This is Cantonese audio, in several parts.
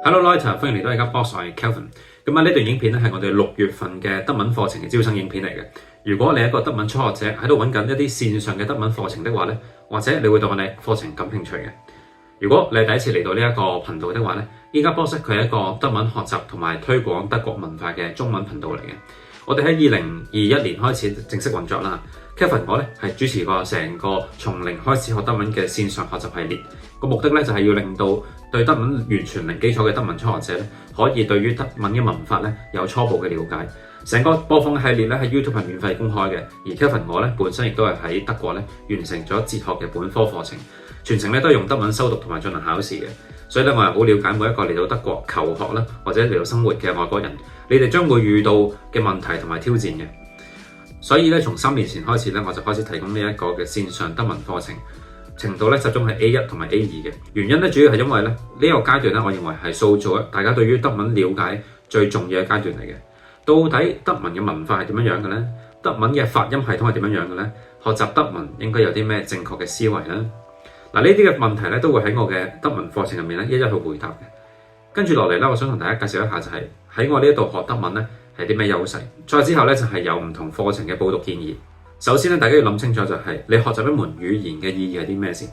Hello Leute，歡迎嚟到而家 Boss， 我係 Kelvin。咁呢段影片咧係我哋6月份嘅德文課程嘅招生影片嚟嘅。如果你係一個德文初學者喺度揾緊一啲線上嘅德文課程的話咧，或者你會對我哋課程感興趣嘅。如果你係第一次嚟到呢一個頻道的話咧，而家 Boss 佢係一個德文學習同埋推廣德國文化嘅中文頻道嚟嘅。我哋喺2021年開始正式運作啦。Kelvin 我咧係主持過成個從零開始學德文嘅線上學習系列，個目的咧就係要令到對德文完全零基礎嘅德文初學者咧，可以對於德文嘅文法咧有初步嘅了解。成個播放嘅系列咧喺 YouTube 係免費公開嘅，而 Kelvin 我咧本身亦都係喺德國咧完成咗哲學嘅本科課程，全程咧都係用德文修讀同埋進行考試嘅。所以咧我係好了解每一個嚟到德國求學啦或者嚟到生活嘅外國人，你哋將會遇到嘅問題同埋挑戰嘅。所以咧，從3年前開始咧，我就開始提供呢一個嘅線上德文課程，程度咧集中係 A1 同埋 A2 嘅。原因咧主要係因為咧呢個階段咧，我認為係塑造大家對於德文了解最重要嘅階段嚟嘅。到底德文嘅文化係點樣樣嘅咧？德文嘅發音系統係點樣樣嘅咧？學習德文應該有啲咩正確嘅思維咧？嗱，呢啲嘅問題咧都會喺我嘅德文課程入面咧一一去回答嘅。跟住落嚟咧，我想同大家介紹一下就係喺我呢一度學德文咧係啲咩優勢。再之後咧就係有唔同課程嘅報讀建議。首先咧，大家要諗清楚就係你學習一門語言嘅意義係啲咩先。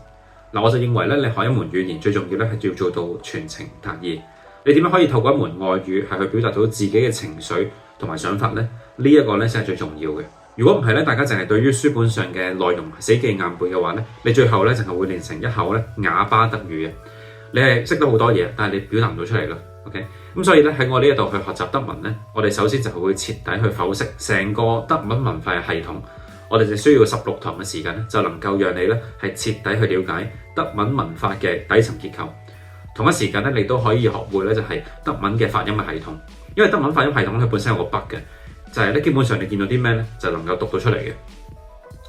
嗱，我就認為咧，你學一門語言最重要咧係要做到傳情達意。你點樣可以透過一門外語係去表達到自己嘅情緒同埋想法咧？呢一個咧先係最重要嘅。如果唔係咧，大家淨係對於書本上嘅內容死記硬背嘅話咧，你最後咧淨係會練成一口咧啞巴德語嘅。你係識得好多嘢，但係你表達唔到出嚟咯。OK， 咁所以咧喺我呢一度去學習德文咧，我哋首先就會徹底去剖析成個德文文化嘅系統。我哋就需要16堂嘅時間咧，就能夠讓你咧係徹底去了解德文文化嘅底層結構。同一時間咧，你都可以學會咧就係德文嘅發音嘅系統。因為德文發音系統佢本身有個 bug 嘅，就係咧基本上你見到啲咩咧就能夠讀到出嚟嘅。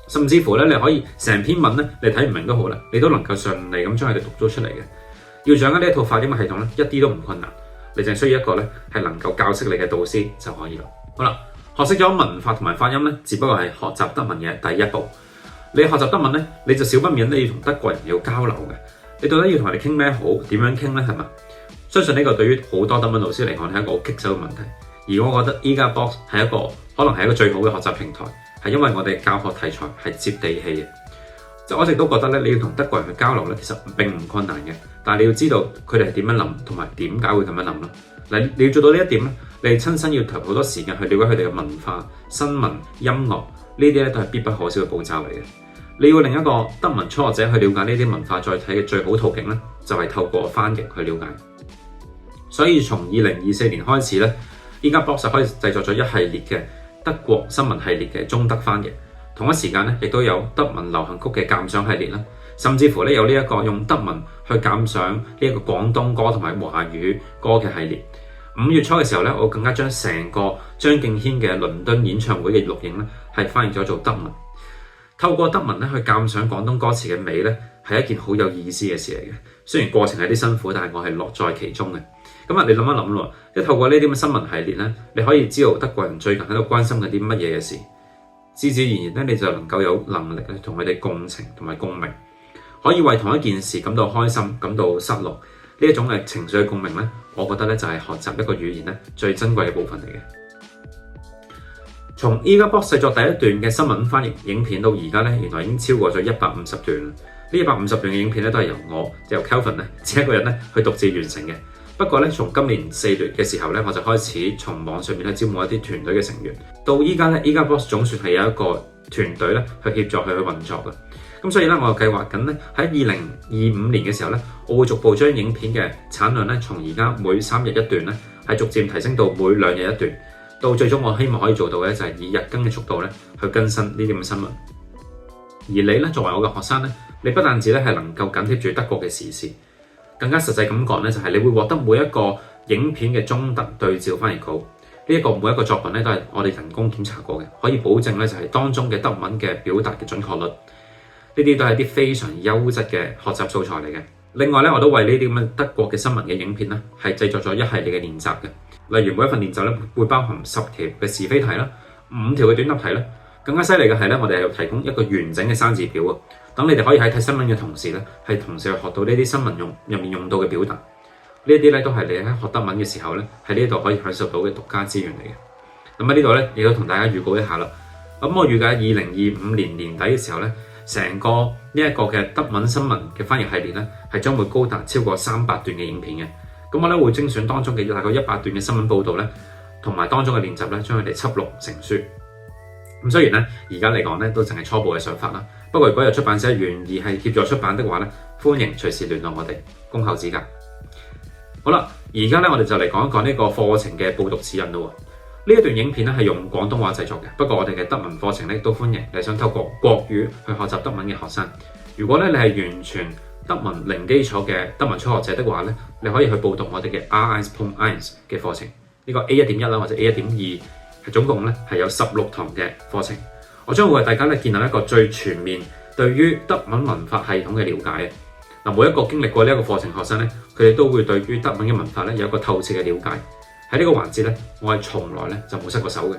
甚至乎咧你可以成篇文咧你睇唔明都好啦，你都能夠順利咁將佢哋讀咗出嚟嘅。要掌握呢一套發音嘅系統咧，一啲都唔困難。你淨係需要一個咧係能夠教識你嘅導師就可以啦。好啦，學識咗文法同埋發音咧，只不過係學習德文嘅第一步。你學習德文咧，你就少不免咧要同德國人要交流嘅。你到底要同人哋傾咩好？點樣傾咧？係嘛？相信呢個對於好多德文老師嚟講係一個好棘手嘅問題。而我覺得依家 Box 係一個可能係一個最好嘅學習平台，係因為我哋教學題材係接地氣嘅。即我一直都覺得咧，你要同德國人去交流咧，其實並唔困難嘅。但係你要知道佢哋係點樣諗，同埋點解會咁樣諗咯。嗱，你要做到呢一點咧，你親身要投好多時間去了解佢哋嘅文化、新聞、音樂呢啲咧，都係必不可少嘅步驟嚟嘅。你要令一個德文初學者去了解呢啲文化載體嘅最好途徑咧，就係透過翻譯去了解。所以從2024年開始咧，依家 Box 開始製作咗一系列嘅德國新聞系列嘅中德翻譯。同一時間咧，亦都有德文流行曲嘅鑑賞系列啦，甚至乎咧有呢一個用德文去鑑賞呢一個廣東歌同埋華語歌嘅系列。5月初嘅時候咧，我更加將成個張敬軒嘅倫敦演唱會嘅錄影咧，係翻譯咗做德文。透過德文咧去鑑賞廣東歌詞嘅美咧，係一件好有意思嘅事嚟嘅。雖然過程係啲辛苦，但係我係樂在其中嘅。咁啊，你諗一諗咯，即透過呢啲咁嘅新聞系列咧，你可以知道德國人最近喺度關心緊啲乜嘢嘅事。自然而然咧，你就能夠有能力咧同佢哋共情同埋共鳴，可以為同一件事感到開心、感到失落呢一種嘅情緒嘅共鳴咧，我覺得咧就係學習一個語言咧最珍貴嘅部分嚟嘅。從依家 Box 製作第一段嘅新聞翻譯影片到而家咧，原來已經超過咗150段啦。呢150段嘅影片咧都係由 Kelvin 咧自己一個人咧去獨自完成嘅。不過咧，從今年4月嘅時候咧，我就開始從網上面咧招募一啲團隊嘅成員。到依家咧，依家 Box 總算係有一個團隊咧去協助佢去運作嘅。咁所以咧，我就計劃緊咧喺2025年嘅時候咧，我會逐步將影片嘅產量咧從而家每3日一段咧，係逐漸提升到每2日一段。到最終我希望可以做到嘅就係以日更嘅速度咧去更新呢啲咁嘅新聞。而你咧作為我嘅學生咧，你不但止咧係能夠緊貼住德國嘅時事。更加實際咁講咧，就係你會獲得每一個影片嘅中德對照翻譯稿。每一個作品咧都係我哋人工檢查過嘅，可以保證咧就係當中嘅德文嘅表達嘅準確率。呢啲都係啲非常優質嘅學習素材嚟嘅。另外咧，我都為呢啲咁嘅德國嘅新聞嘅影片咧係製作咗一系列嘅練習嘅。例如每一份練習咧會包含10條嘅是非題啦，5條嘅短答題啦。更加犀利嘅係咧，我哋係要提供一個完整嘅生字表啊！等你哋可以喺睇新聞嘅同時咧，係同時去學到呢啲新聞入面用到嘅表達。呢啲咧都係你喺學德文嘅時候咧喺呢度可以享受到嘅獨家資源嚟嘅。咁喺呢度咧亦都同大家預告一下啦。咁我預計2025年年底嘅時候咧，成個呢一個嘅德文新聞嘅翻譯系列咧係將會高達超過300段嘅影片嘅。咁我咧會精選當中嘅大概100段嘅新聞報導咧，同埋當中嘅練習咧，將佢哋輯錄成書。咁雖然咧而家嚟講咧都淨係初步嘅想法啦，不過如果有出版社願意係協助出版的話咧，歡迎隨時聯絡我哋，恭候指教。好啦，而家咧我哋就嚟講一講呢個課程嘅報讀指引咯。呢一段影片咧係用廣東話製作嘅，不過我哋嘅德文課程咧都歡迎你想透過國語去學習德文嘅學生。如果咧你係完全德文零基礎嘅德文初學者的話咧，你可以去報讀我哋嘅 R1.1嘅課程，呢個 A1.1 啦或者 A1.2，總共咧係有16堂嘅課程。我將會為大家咧建立一個最全面對於德文文法系統嘅了解。嗱，每一個經歷過呢一個課程學生咧，佢哋都會對於德文嘅文法咧有一個透徹嘅了解。喺呢個環節咧，我係從來咧就冇失過手嘅。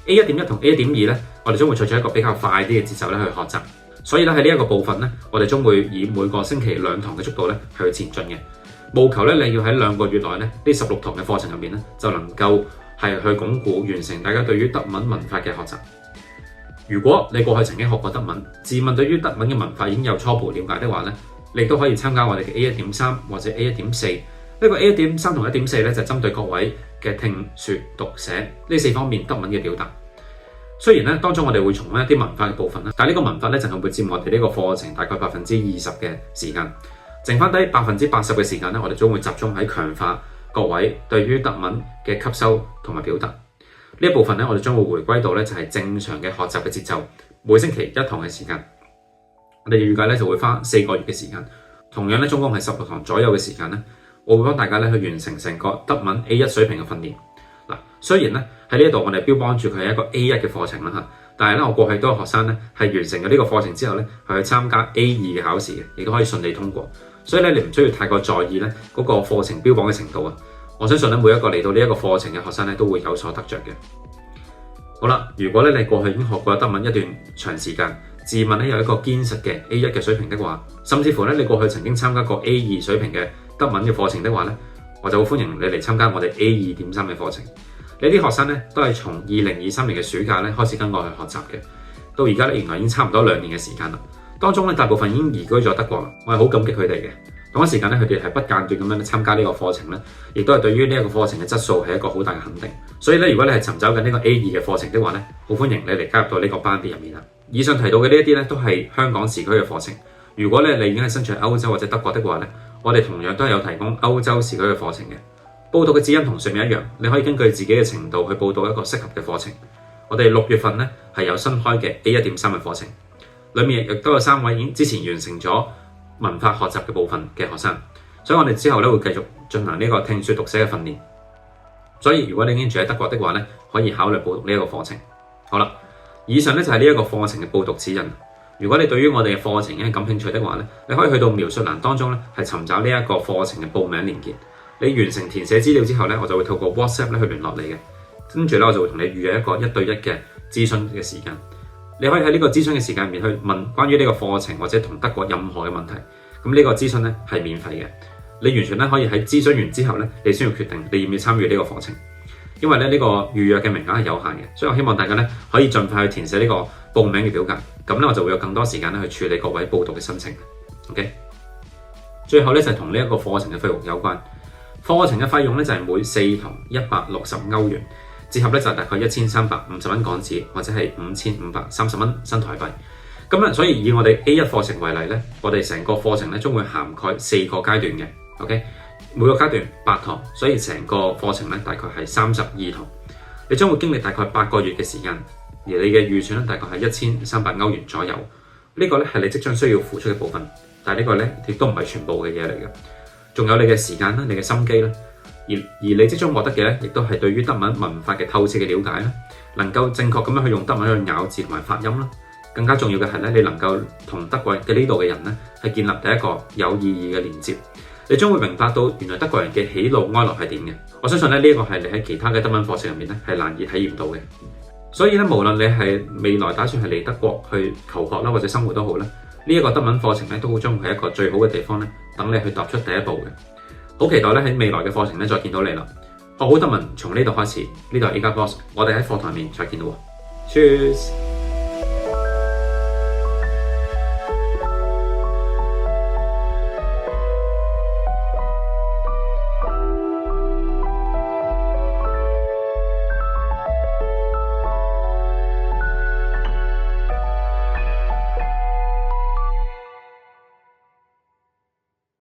A1.1 同 A1.2 咧，我哋將會採取一個比較快啲嘅節奏咧去學習。所以咧喺呢一個部分咧，我哋將會以每個星期2堂嘅速度咧去前進嘅。務求咧你要喺2個月內咧呢16堂嘅課程入面咧，就能夠係去鞏固完成大家對於德文文法嘅學習。如果你過去曾經學過德文，自問對於德文嘅文法已經有初步了解的話咧，你都可以參加我哋嘅 A1.3 或者 A1.4。呢個 A1.3 同 A1.4 咧就針對各位嘅聽說讀寫呢4方面德文嘅表達。雖然咧當中我哋會重溫一啲文法嘅部分啦，但係呢個文法咧淨係會佔我哋呢個課程大概20%嘅時間，剩翻低80%嘅時間咧，我哋將會集中喺強化各位對於德文嘅吸收同埋表達。呢一部分咧，我哋將會回歸到咧就係正常嘅學習嘅節奏，每星期1堂嘅時間。我哋預計咧就會花4個月嘅時間，同樣咧總共係16堂左右嘅時間咧。我會幫大家咧去完成成個德文 A1 水平嘅訓練。嗱，雖然咧喺呢一度我哋標榜住佢係一個 A1 嘅課程啦嚇，但係咧我過去都有學生咧係完成咗呢個課程之後咧係去參加 A2 嘅考試嘅，亦都可以順利通過。所以咧你唔需要太過在意咧嗰個課程標榜嘅程度啊。我相信咧每一個嚟到呢一個課程嘅學生咧都會有所得着嘅。好啦，如果咧你過去已經學過德文一段長時間，自問咧有一個堅實嘅 A1 嘅水平的話，甚至乎咧你過去曾經參加過 A2 水平嘅德文嘅課程的話咧，我就好歡迎你嚟參加我哋 A2.3 嘅課程。呢啲學生咧都係從2023年嘅暑假咧開始跟我去學習嘅，到而家咧原來已經差唔多2年嘅時間啦。當中咧大部分已經移居咗德國啦，我係好感激佢哋嘅。同一時間咧，佢哋係不間斷咁樣參加呢個課程咧，亦都係對於呢一個課程嘅質素係一個好大嘅肯定。所以咧，如果你係尋找緊呢個 A2 嘅課程的話咧，好歡迎你嚟加入到呢個班別入面啦。以上提到嘅呢一啲咧，都係香港時區嘅課程。如果咧你已經係身處歐洲或者德國的話咧，我哋同樣都係有提供歐洲時區嘅課程嘅。報讀嘅指引同上面一樣，你可以根據自己嘅程度去報讀一個適合嘅課程。我哋6月份咧係有新開嘅 A1.3 嘅課程，裡面亦都有3位已經之前完成咗文化學習嘅部分嘅學生，所以我哋之後咧會繼續進行呢個聽說讀寫嘅訓練。所以如果你已經住喺德國的話咧，可以考慮報讀呢一個課程。好啦，以上咧就係呢一個課程嘅報讀指引。如果你對於我哋嘅課程感興趣的話咧，你可以去到描述欄當中咧係尋找呢一個課程嘅報名連結。你完成填寫資料之後咧，我就會透過 WhatsApp 咧去聯絡你嘅，跟住咧我就會同你預約一個1對1嘅諮詢嘅時間。你可以喺呢個諮詢嘅時間入面去問關於呢個課程或者同德國任何嘅問題。咁呢個諮詢咧係免費嘅，你完全咧可以喺諮詢完之後咧，你先要決定你要唔要參與呢個課程。因為咧呢個預約嘅名額係有限嘅，所以我希望大家咧可以盡快去填寫呢個報名嘅表格。咁咧我就會有更多時間咧去處理各位報讀嘅申請。OK， 最後咧就係同呢一個課程嘅費用有關。課程嘅費用咧就係每4堂160歐元，折合咧就係大概1350蚊港紙，或者係5530蚊新台幣。咁啊，所以以我哋 A1 課程為例咧，我哋成個課程咧將會涵蓋4個階段嘅。OK， 每個階段8堂，所以成個課程咧大概係32堂。你將會經歷大概8個月嘅時間，而你嘅預算咧大概係1300歐元左右。呢個咧係你即將需要付出嘅部分，但係呢個咧亦都唔係全部嘅嘢嚟嘅。仲有你嘅時間啦，你嘅心機啦，而你即將獲得嘅咧，亦都係對於德文文法嘅透徹嘅了解啦，能夠正確咁樣去用德文去咬字同埋發音啦。更加重要嘅係咧，你能夠同德國嘅呢度嘅人咧，係建立第一個有意義嘅連接。你將會明白到原來德國人嘅喜怒哀樂係點嘅。我相信咧呢一個係你喺其他嘅德文課程入面咧係難以體驗到嘅。所以咧，無論你係未來打算係嚟德國去求學啦，或者生活都好啦，呢一個德文課程咧都會將會係一個最好嘅地方咧，等你去踏出第一步嘅。好期待咧喺未來嘅課程咧再見到你啦！學好德文從呢度開始，呢度係 A 加 Boss，我哋喺課堂入面再見到喎。Cheers！